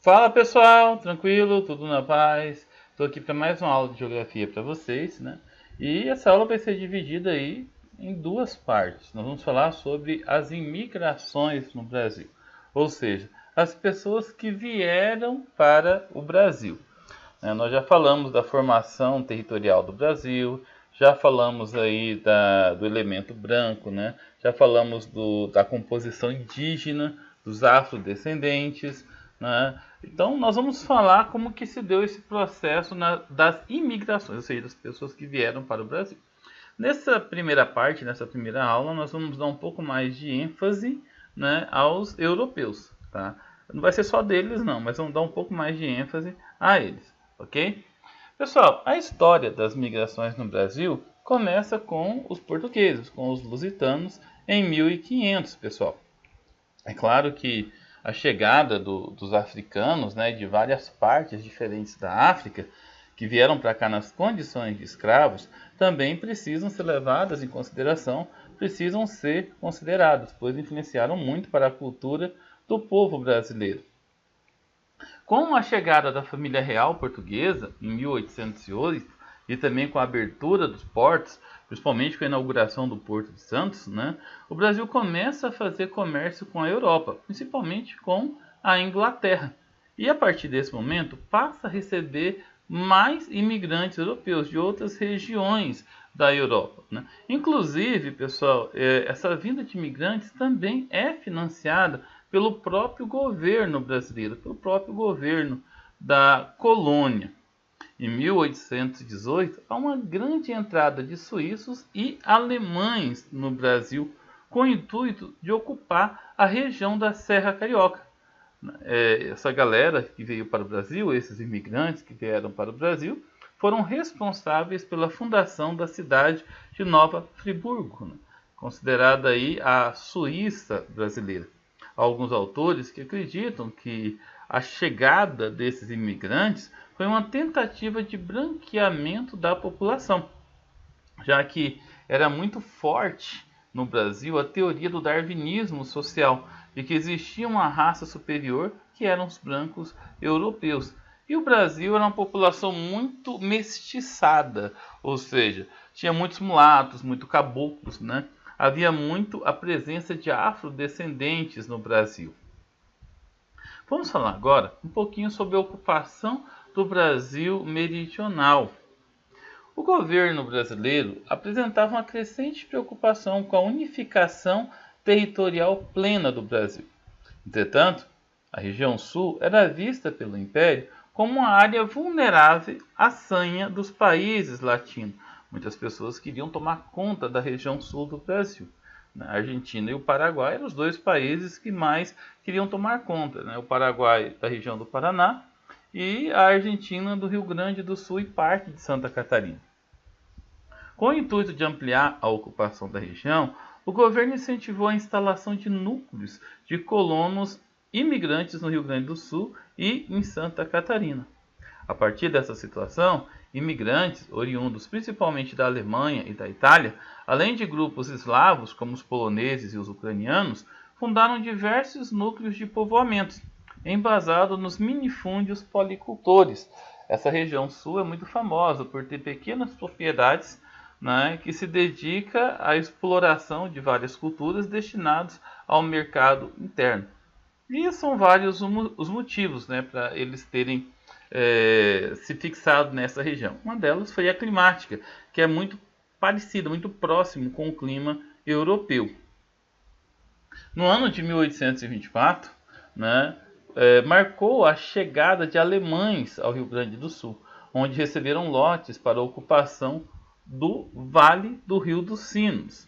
Fala pessoal, tranquilo, tudo na paz. Estou aqui para mais uma aula de geografia para vocês, né? E essa aula vai ser dividida aí em duas partes. Nós vamos falar sobre as imigrações no Brasil, ou seja, as pessoas que vieram para o Brasil. Nós já falamos da formação territorial do Brasil, já falamos aí do elemento branco, né? Já falamos da composição indígena, dos afrodescendentes, né? Então, nós vamos falar como que se deu esse processo das imigrações, ou seja, das pessoas que vieram para o Brasil. Nessa primeira parte, nessa primeira aula, nós vamos dar um pouco mais de ênfase, né, aos europeus, tá? Não vai ser só deles, não, mas vamos dar um pouco mais de ênfase a eles, ok? Pessoal, a história das migrações no Brasil começa com os portugueses, com os lusitanos, em 1500, pessoal. É claro que a chegada dos africanos, né, de várias partes diferentes da África, que vieram para cá nas condições de escravos, também precisam ser levadas em consideração, precisam ser consideradas, pois influenciaram muito para a cultura do povo brasileiro. Com a chegada da família real portuguesa, em 1808, e também com a abertura dos portos, principalmente com a inauguração do Porto de Santos, né, o Brasil começa a fazer comércio com a Europa, principalmente com a Inglaterra. E a partir desse momento passa a receber mais imigrantes europeus de outras regiões da Europa, né? Inclusive, pessoal, essa vinda de imigrantes também é financiada pelo próprio governo brasileiro, pelo próprio governo da colônia. Em 1818, há uma grande entrada de suíços e alemães no Brasil, com o intuito de ocupar a região da Serra Carioca. Essa galera que veio para o Brasil, esses imigrantes que vieram para o Brasil, foram responsáveis pela fundação da cidade de Nova Friburgo, né? Considerada aí a Suíça brasileira. Há alguns autores que acreditam que a chegada desses imigrantes foi uma tentativa de branqueamento da população, já que era muito forte no Brasil a teoria do darwinismo social, de que existia uma raça superior que eram os brancos europeus. E o Brasil era uma população muito mestiçada, ou seja, tinha muitos mulatos, muitos caboclos, né? Havia muito a presença de afrodescendentes no Brasil. Vamos falar agora um pouquinho sobre a ocupação do Brasil meridional. O governo brasileiro apresentava uma crescente preocupação com a unificação territorial plena do Brasil. Entretanto, a região sul era vista pelo Império como uma área vulnerável à sanha dos países latinos. Muitas pessoas queriam tomar conta da região sul do Brasil. A Argentina e o Paraguai eram os dois países que mais queriam tomar conta, né? O Paraguai da região do Paraná e a Argentina do Rio Grande do Sul e parte de Santa Catarina. Com o intuito de ampliar a ocupação da região, o governo incentivou a instalação de núcleos de colonos imigrantes no Rio Grande do Sul e em Santa Catarina. A partir dessa situação, imigrantes, oriundos principalmente da Alemanha e da Itália, além de grupos eslavos como os poloneses e os ucranianos, fundaram diversos núcleos de povoamentos, embasados nos minifúndios policultores. Essa região sul é muito famosa por ter pequenas propriedades, né, que se dedica à exploração de várias culturas destinadas ao mercado interno. E são vários os motivos, né, para eles terem se fixado nessa região. Uma delas foi a climática, que é muito parecida, muito próximo com o clima europeu. No ano de 1824, né, marcou a chegada de alemães ao Rio Grande do Sul, onde receberam lotes para a ocupação do Vale do Rio dos Sinos.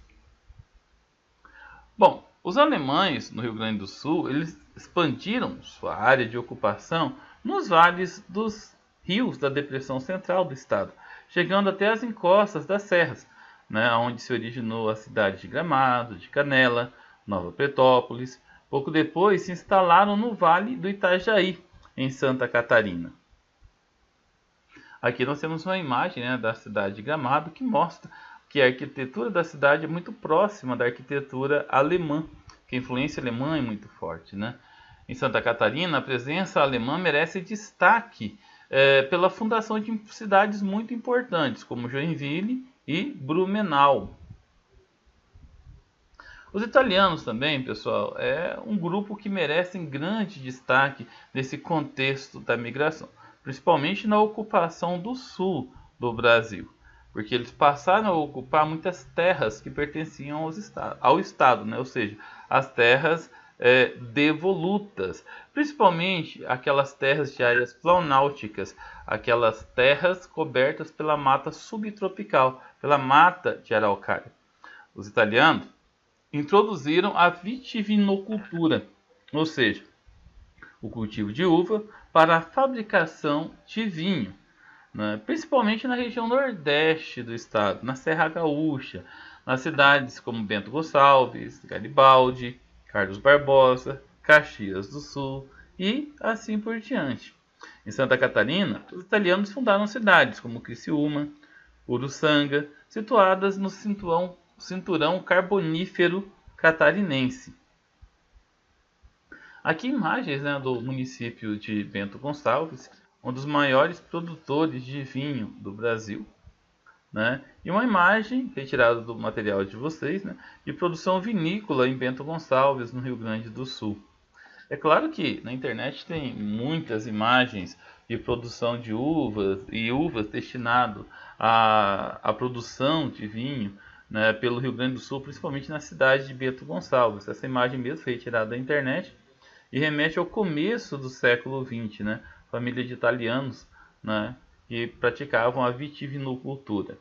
Bom, os alemães no Rio Grande do Sul, eles expandiram sua área de ocupação nos vales dos rios da depressão central do estado, chegando até as encostas das serras, né, onde se originou a cidade de Gramado, de Canela, Nova Petrópolis. Pouco depois se instalaram no Vale do Itajaí, em Santa Catarina. Aqui nós temos uma imagem, né, da cidade de Gramado que mostra que a arquitetura da cidade é muito próxima da arquitetura alemã, que a influência alemã é muito forte, né? em Santa Catarina, a presença alemã merece destaque pela fundação de cidades muito importantes, como Joinville e Blumenau. Os italianos também, pessoal, é um grupo que merece grande destaque nesse contexto da migração, principalmente na ocupação do sul do Brasil, porque eles passaram a ocupar muitas terras que pertenciam ao Estado, né? Ou seja, as terras devolutas, principalmente aquelas terras de áreas planálticas, aquelas terras cobertas pela mata subtropical, pela mata de araucária. Os italianos introduziram a vitivinocultura, ou seja, o cultivo de uva para a fabricação de vinho, né? Principalmente na região nordeste do estado, na Serra Gaúcha, nas cidades como Bento Gonçalves, Garibaldi, Carlos Barbosa, Caxias do Sul e assim por diante. Em Santa Catarina, os italianos fundaram cidades como Criciúma, Uruçanga, situadas no cinturão carbonífero catarinense. Aqui imagens, né, do município de Bento Gonçalves, um dos maiores produtores de vinho do Brasil, né? E uma imagem retirada do material de vocês, né, de produção vinícola em Bento Gonçalves, no Rio Grande do Sul. É claro que na internet tem muitas imagens de produção de uvas e uvas destinado à produção de vinho, né, pelo Rio Grande do Sul, principalmente na cidade de Bento Gonçalves. Essa imagem mesmo foi retirada da internet e remete ao começo do século XX, né, família de italianos, né, que praticavam a vitivinocultura.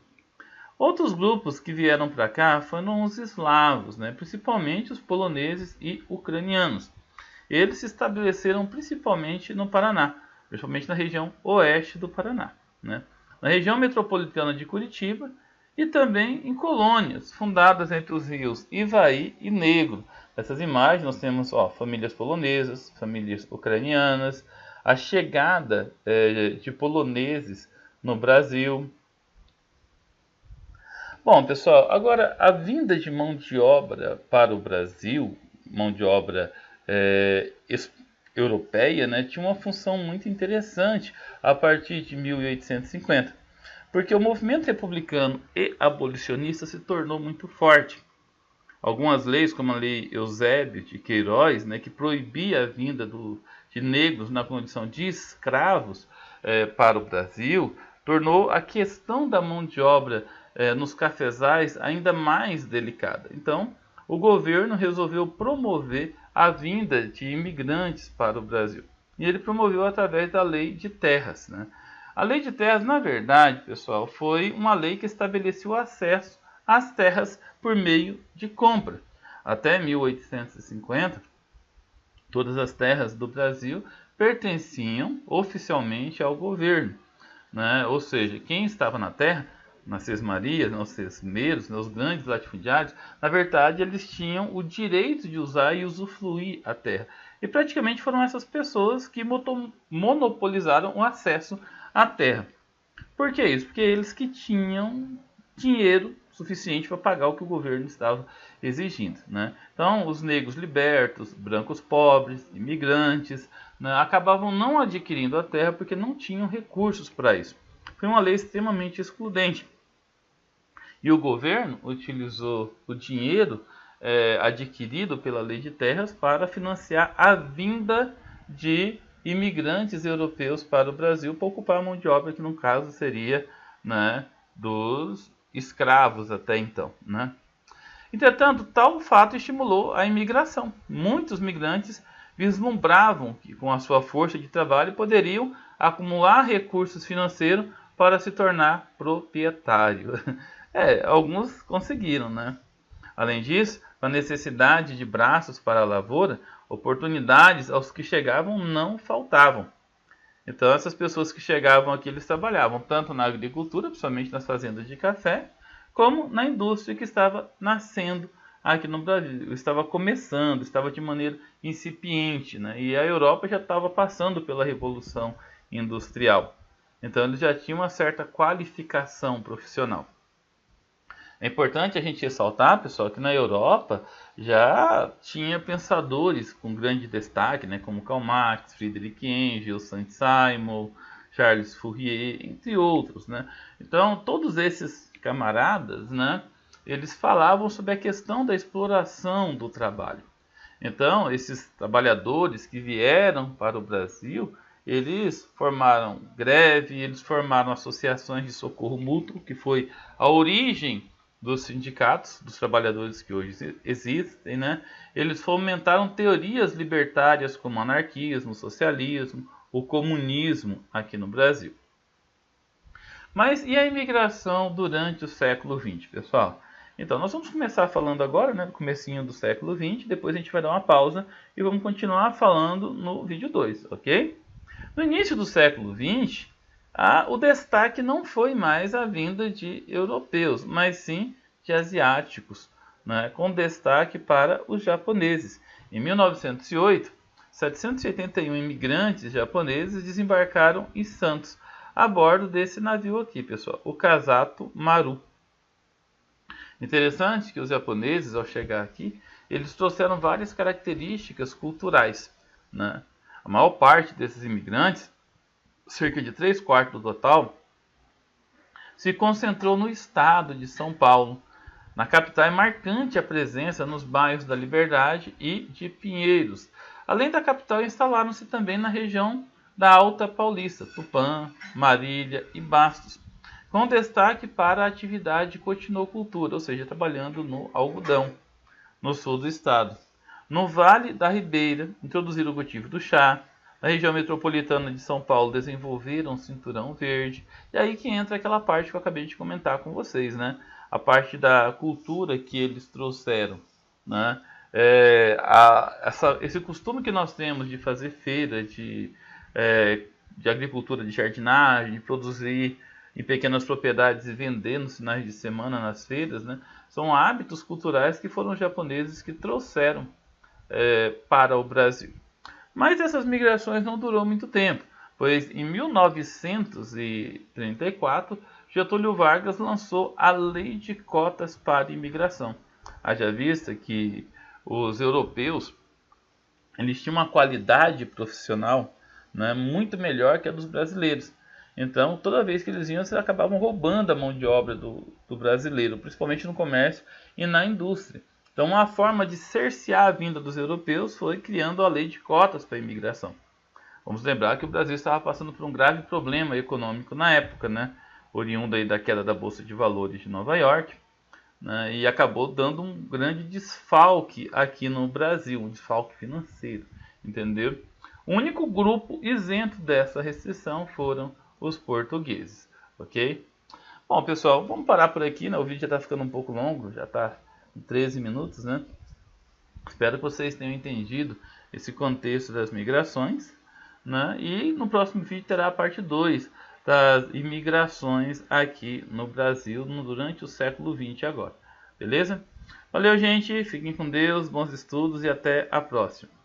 Outros grupos que vieram para cá foram os eslavos, né, principalmente os poloneses e ucranianos. Eles se estabeleceram principalmente no Paraná, principalmente na região oeste do Paraná, né? Na região metropolitana de Curitiba e também em colônias fundadas entre os rios Ivaí e Negro. Nessas imagens nós temos famílias polonesas, famílias ucranianas, a chegada de poloneses no Brasil. Bom, pessoal, agora a vinda de mão de obra para o Brasil, mão de obra europeia, né, tinha uma função muito interessante a partir de 1850, porque o movimento republicano e abolicionista se tornou muito forte. Algumas leis, como a Lei Eusébio de Queiroz, né, que proibia a vinda de negros na condição de escravos para o Brasil, tornou a questão da mão de obra nos cafezais ainda mais delicada. Então, o governo resolveu promover a vinda de imigrantes para o Brasil. E ele promoveu através da Lei de Terras, né? A Lei de Terras, na verdade, pessoal, foi uma lei que estabeleceu acesso às terras por meio de compra. Até 1850, todas as terras do Brasil pertenciam oficialmente ao governo, né? Ou seja, quem estava na terra, nas sesmarias, nos sesmeiros, nos grandes latifundiários, na verdade eles tinham o direito de usar e usufruir a terra. E praticamente foram essas pessoas que monopolizaram o acesso à terra. Por que isso? Porque eles que tinham dinheiro suficiente para pagar o que o governo estava exigindo, né? Então, os negros libertos, brancos pobres, imigrantes, né, acabavam não adquirindo a terra porque não tinham recursos para isso. Foi uma lei extremamente excludente. E o governo utilizou o dinheiro adquirido pela Lei de Terras para financiar a vinda de imigrantes europeus para o Brasil para ocupar a mão de obra, que no caso seria, né, dos escravos até então, né? Entretanto, tal fato estimulou a imigração. Muitos migrantes vislumbravam que com a sua força de trabalho poderiam acumular recursos financeiros para se tornar proprietário. Alguns conseguiram, né? Além disso, com a necessidade de braços para a lavoura, oportunidades aos que chegavam não faltavam. Então, essas pessoas que chegavam aqui, eles trabalhavam tanto na agricultura, principalmente nas fazendas de café, como na indústria que estava nascendo aqui no Brasil. Estava começando, estava de maneira incipiente, né? E a Europa já estava passando pela Revolução Industrial. Então, eles já tinham uma certa qualificação profissional. É importante a gente ressaltar, pessoal, que na Europa já tinha pensadores com grande destaque, né, como Karl Marx, Friedrich Engels, Saint-Simon, Charles Fourier, entre outros, né? Então, todos esses camaradas, né, eles falavam sobre a questão da exploração do trabalho. Então, esses trabalhadores que vieram para o Brasil, eles formaram greve, eles formaram associações de socorro mútuo, que foi a origem dos sindicatos, dos trabalhadores que hoje existem, né? Eles fomentaram teorias libertárias como anarquismo, socialismo, o comunismo aqui no Brasil. Mas e a imigração durante o século XX, pessoal? Então, nós vamos começar falando agora, né, no comecinho do século XX, depois a gente vai dar uma pausa e vamos continuar falando no vídeo 2, ok? No início do século XX, o destaque não foi mais a vinda de europeus, mas sim de asiáticos, né, com destaque para os japoneses. Em 1908, 781 imigrantes japoneses desembarcaram em Santos, a bordo desse navio aqui, pessoal, o Kasato Maru. Interessante que os japoneses, ao chegar aqui, eles trouxeram várias características culturais, né? A maior parte desses imigrantes, cerca de 3/4 do total, se concentrou no estado de São Paulo. Na capital é marcante a presença nos bairros da Liberdade e de Pinheiros. Além da capital, instalaram-se também na região da Alta Paulista, Tupã, Marília e Bastos, com destaque para a atividade de cotinocultura, ou seja, trabalhando no algodão, no sul do estado. No Vale da Ribeira, introduziram o cultivo do chá. Na região metropolitana de São Paulo, desenvolveram o cinturão verde. E aí que entra aquela parte que eu acabei de comentar com vocês, né? A parte da cultura que eles trouxeram, né? Esse costume que nós temos de fazer feira de agricultura, de jardinagem, de produzir em pequenas propriedades e vender nos finais de semana nas feiras, né? São hábitos culturais que foram os japoneses que trouxeram para o Brasil. Mas essas migrações não durou muito tempo, pois em 1934 Getúlio Vargas lançou a Lei de Cotas para Imigração. Haja vista que os europeus eles tinham uma qualidade profissional, né, muito melhor que a dos brasileiros. Então, toda vez que eles iam, eles acabavam roubando a mão de obra do brasileiro, principalmente no comércio e na indústria. Então, uma forma de cercear a vinda dos europeus foi criando a lei de cotas para a imigração. Vamos lembrar que o Brasil estava passando por um grave problema econômico na época, né, oriundo aí da queda da Bolsa de Valores de Nova York, né, e acabou dando um grande desfalque aqui no Brasil, um desfalque financeiro, entendeu? O único grupo isento dessa restrição foram os portugueses, ok? Bom, pessoal, vamos parar por aqui, né? O vídeo já está ficando um pouco longo, já está em 13 minutos, né? Espero que vocês tenham entendido esse contexto das migrações, né? E no próximo vídeo terá a parte 2 das imigrações aqui no Brasil durante o século XX agora, beleza? Valeu, gente, fiquem com Deus, bons estudos e até a próxima.